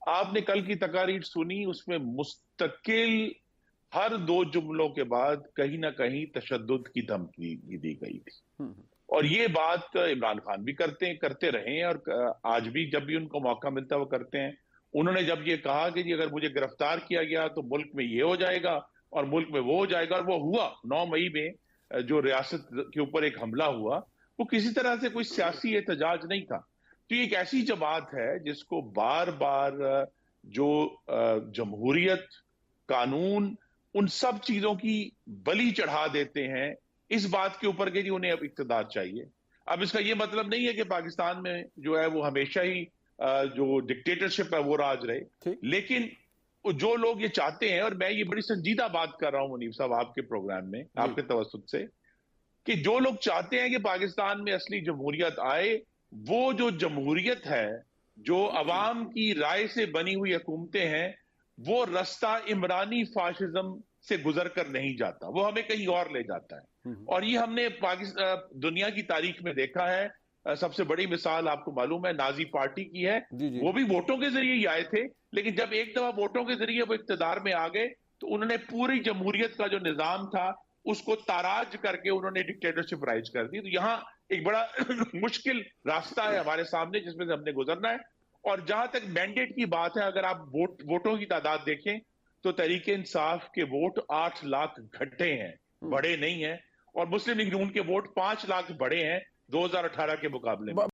आपने कल की तकारीर सुनी, उसमें मुस्तकिल हर दो जुमलों के बाद कहीं ना कहीं तशद्दुद की धमकी दी गई थी। हम्म। और ये बात इमरान खान भी करते रहे हैं, और आज भी जब भी उनको मौका मिलता है वो करते हैं। उन्होंने जब ये कहा कि जी अगर मुझे गिरफ्तार किया गया तो मुल्क में ये हो जाएगा और मुल्क में वो हो जाएगा, और वो हुआ 9 मई में। जो रियासत के ऊपर एक हमला हुआ, वो किसी तरह से कोई सियासी एहतजाज नहीं था। तो ये एक ऐसी जमात है जिसको बार बार जो जमहूरियत, कानून, उन सब चीजों की बलि चढ़ा देते हैं इस बात के ऊपर कि जी उन्हें अब इक्तदार चाहिए। अब इसका ये मतलब नहीं है कि पाकिस्तान में जो है वो हमेशा ही जो डिक्टेटरशिप है वो राज रहे। ठीक। लेकिन जो लोग ये चाहते हैं, और मैं ये बड़ी संजीदा बात कर रहा हूं मुनीब साहब आपके प्रोग्राम में, जी। आपके तवज्जुह से, कि जो लोग चाहते हैं कि पाकिस्तान में असली जमहूरियत आए, वो जो जमहूरियत है, जो अवाम की राय से बनी हुई हुकूमतें हैं, वो रास्ता इमरानी फाशिज्म से गुजर कर नहीं जाता, वो हमें कहीं और ले जाता है। हम्म। और ये हमने पाकिस्तान दुनिया की तारीख में देखा है। सबसे बड़ी मिसाल आपको मालूम है नाजी पार्टी की है। जी जी। वो भी वोटों के जरिए ही आए थे, लेकिन जब एक दफा वोटों के जरिए वो इक्तदार में आ गए तो उन्होंने पूरी जमहूरियत का जो निजाम था उसको ताराज करके उन्होंने डिक्टेटरशिप राइज कर दी। तो यहाँ एक बड़ा मुश्किल रास्ता है हमारे सामने जिसमें से हमने गुजरना है। और जहां तक मैंडेट की बात है, अगर आप वोटों की तादाद देखें तो तहरीक इंसाफ के वोट 8 लाख घटे हैं, हम्म। बड़े नहीं हैं। और मुस्लिम लीग नून के वोट 5 लाख बड़े हैं 2018 के मुकाबले में।